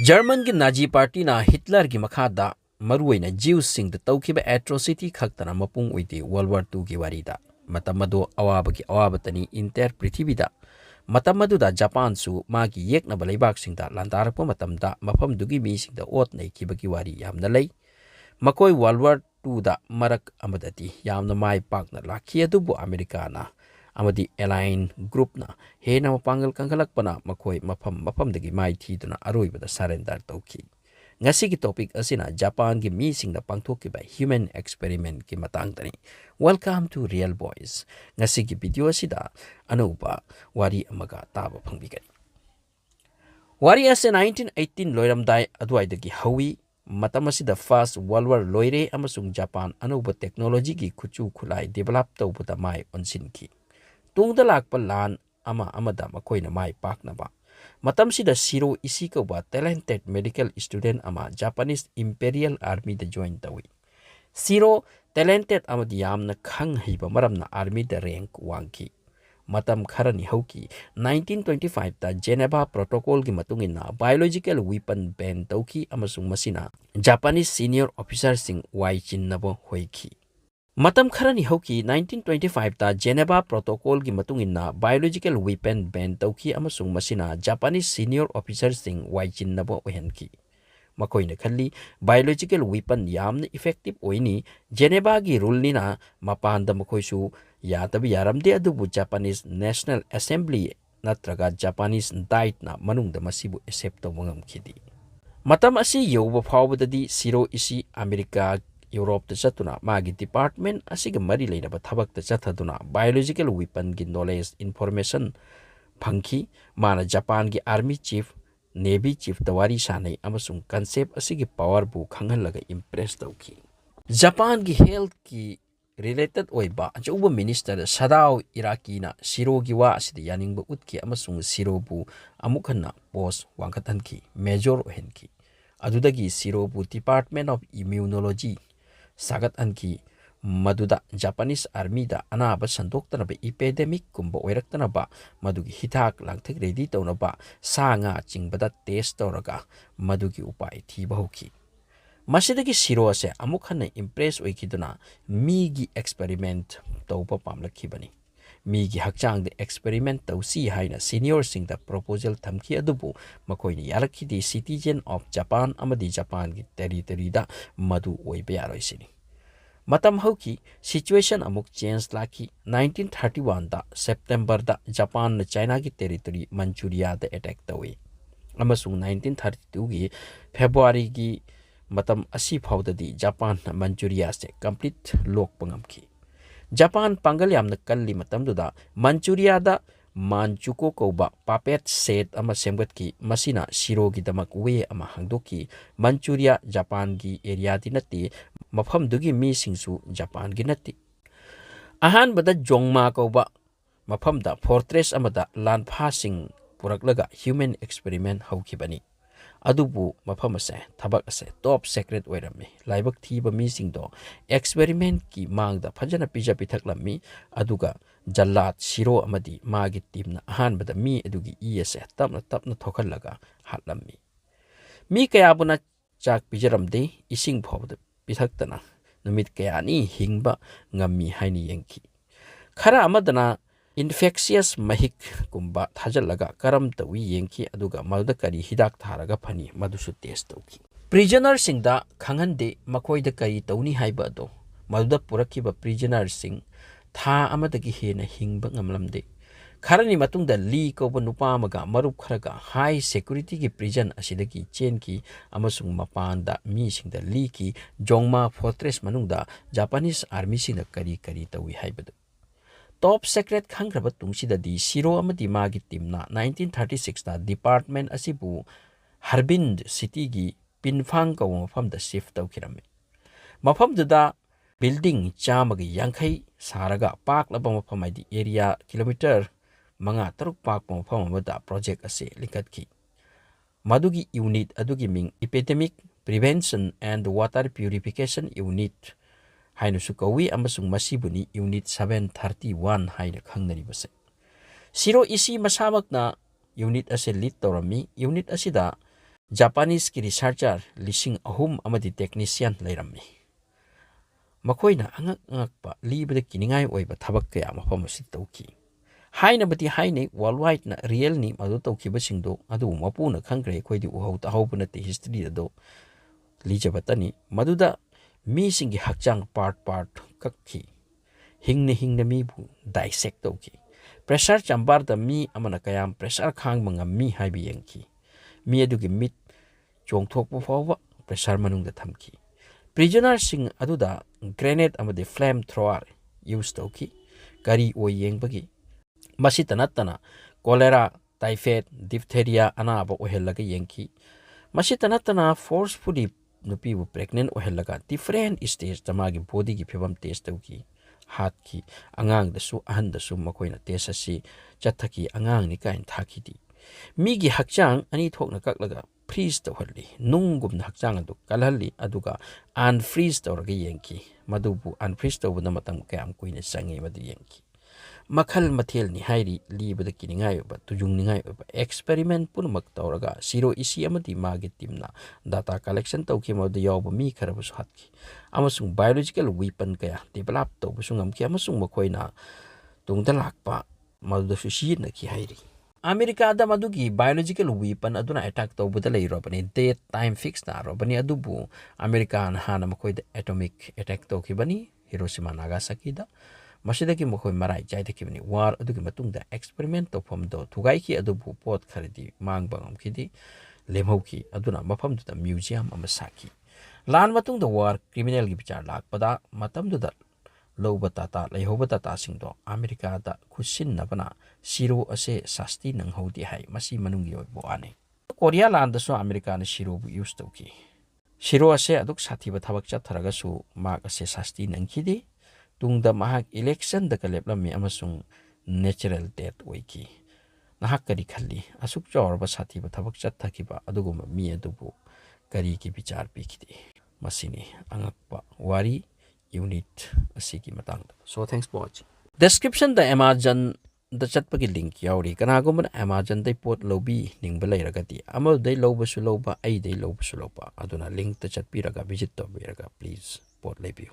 German gi Nazi Party na Hitler gi makhada maruina Jews sing the toukhiba atrocity khaktana mapung uide World War II gi warida matamado awabatani inter prithibida matamadu da Japan su magi yekna balaibak sing da landarakpa matamda mafam dugi mi sing da ot nei kibagi wari yamna lei makoi World War II da marak amadati yamna mai pakna lakhi adubu America na amadi align group na hena mapangal kangkalakpana makoi mafam dagi mai thiduna aroibada surrender tauki ngasi ki topic asina Japan gi mi sing da pangthoki ba human experiment ki matangtani. Welcome to Real Boys. Ngasi ki video asida anuba wari amaga taba pangbigani. Wari ase 1918 loiramdai aduaidagi hawi matam asida First World War loire amasung Japan anuba technology gi kuchu khulai develop tawbada mai onsinki tungda lakpa lan amada makoina mai paknaba matam sida zero isi ba talented medical student ama Japanese Imperial Army da join tawi zero talented amadi yamna khang hiba maramna army da rank wangki matam kharani hauki 1925 ta Geneva Protocol gi matungina biological weapon ban tauki amasung masina Japanese senior officer sing wai chinnabo hoiki matam kharani hauki 1925 ta Geneva Protocol gi matungina biological weapon ban tauki amasung masina Japanese senior officer sing wai chinnabo ohenki makoina khalli biological weapon yamna effective oini Geneva gi rule nina mapanda makoisu yatabi yaramde adubu Japanese National Assembly natraga Japanese diet na manungda masibu accept tawangam khidi matam asi yoba fawbadadi zero isi America Europe ta chatuna magi department asiga mari leinaba thabak ta chathaduna biological weapon gi knowledge information phangki mana Japan gi army chief Navy chief tawari sanai amasung concept asigi power bu khanghalaga impress tawki Japan gi health ki related oiba ajuba minister Sadao Iraki na zero gi wa asidi yaningba utki amasung zero bu amukhanna post wangkathanki major ohenki adudagi zero bu Department of Immunology sagat anki maduda Japanese army da anaba sandoktanaba epidemic kumba oiraktanaba madugi hitak langthek ready tawnaba sanga chingbada test tawraga madugi upai thiba hoki masidagi zero ase amukhana impress oikiduna migi experiment tawba pamlakhibani migi hakchang de experiment tawsi haina senior sing da proposal thamki adubu makoini yarakhidi citizen of Japan amadi Japan gi territory da madu oibe yaroisini matam hauki situation amuk change laki 1931 da September da Japan na China gi territory Manchuria da attack tawi amasung 1932 gi February gi matam asi phawdadi Japan na Manchuria se complete lok pangamki Japan pangal yamna kalli matamduda Manchuria da Manchuko koba puppet set ama semgatki masina zero gi damak we ama hangdoki Manchuria Japan gi area dinati mafam dugi mi singsu Japan gi nati ahan bada jongma koba mafam da fortress amada lanpha sing puraklaga human experiment haukibani adubu mafam ase thabak ase top secret oirami laibak thiba mi singdo experiment ki mangda phajana pija pithaklammi aduga jallat zero amadi magi team na ahan bada mi adugi ese tapna thokhalaga hatlammi mi kayabuna chak pijaramde ising phawda pithaktana numit kayani hingba ngammi haini yengki khara amadana infectious mahik kumba thajalaga karam tawi yengki aduga malda kari hidak tharaga phani madusu test tawki prisoner singda khangande makoida kari tawni haiba do malda purakiba prisoner sing tha amadagi hena hingba ngamlamde kharani matungda li koba nupa amaga marup kharaga high security gi prison asidagi chenki amasung mapanda mi singda li ki jongma fortress manungda Japanese army singda kari tawi haibadu top secret khangraba tungsida di zero amadi magi teamna 1936 da department asibu Harbin city gi pinfang ko mafamda shift tawkirame mafamduda building chamagi yankhai saraga pak laba mafam di area kilometer manga taruk pak mafam amada project ase likatki madugi unit adugi ming epidemic prevention and water purification unit hainu sukawi amasung masibuni unit 731 haina khangnari base zero isi masamakna unit ase lead tawrami unit asida Japanese ki researcher lising ahum amadi technician layrammi. Makoina angak libada kiningai oiba thabak kaya mafam asid tawki. Haina bati haine worldwide na real ni madu tawkiba singdo adu mapuna khangre koidi uhau tahawbuna te history do lijabatani maduda mi singi hakchang part kakki hingna mi bu dissect tawki. Pressure chambar da mi amana kayam pressure khang manga mi haibi yengki. Mi adugi mit chong thok pa fawa pressure manung da thamki. Prisoner sing aduda grenade amade flame thrower use tawki. Kari o yengbagi. Masita natana cholera, typhoid, diphtheria anaba ohelaga yengki. Masita natana forcefully nupi bu pregnant ohelaga different stage tamagi body gi phibam test tawki. Hat ki angang da su ahan da su makoina test asi chathaki angang ni kain thaki di. Migi hakchang ani thokna kaklaga freeze tawhalli nungum na hakchang adu kalhalli aduga unfreeze tawraga yengki. Madubu unfreeze tawbuna matam kayam kuina sangi madu yengki. Makhal mathel ni hairi libada kiningai ba tujung ningai ba experiment punumak tawraga zero isi amadi magi timna data collection tawki madu yawba mi kharabu hatki amasung biological weapon kaya develop tawbusung amki amasung makoina tungda lakpa madu sushi na ki hairi. America da madugi biological weapon aduna attack tawbuda lei robani date time fix na robani adubu America na hana makoida atomic attack tawki bani Hiroshima Nagasaki da Masidaki Mokoi Marai Jaidakibani war adugi matungda experiment tawfam do thugaiki adubu pot kharidi mangbangam kidi lemhoki aduna mafam duda museum amasaki lan matungda war criminal gi bichar lakpada matam duda loba tata leihoba tata singdo America da khusin nabana siru ase sasti nang hodi hai masi manungi oibo ane Korea land da so America na siru bu use tawki siru ase aduk sathiba thabak chatharaga su mak ase sasti nang kidi tungda mahak election da kaleplammi amasung natural death oiki nahak kari khalli asuk chawrba sathiba thabak chathakiba aduguma mi adubu kari ki bichar pikidi masini angakpa wari unit asiki matangda. So thanks for watching. Description da Amazon da chatpagi link yauri kanagumana Amazon dai pot lobi ningba leiragati amal dai loba su loba ai dai loba su loba aduna link da chatpiraga visit to biraga please pot lebiu.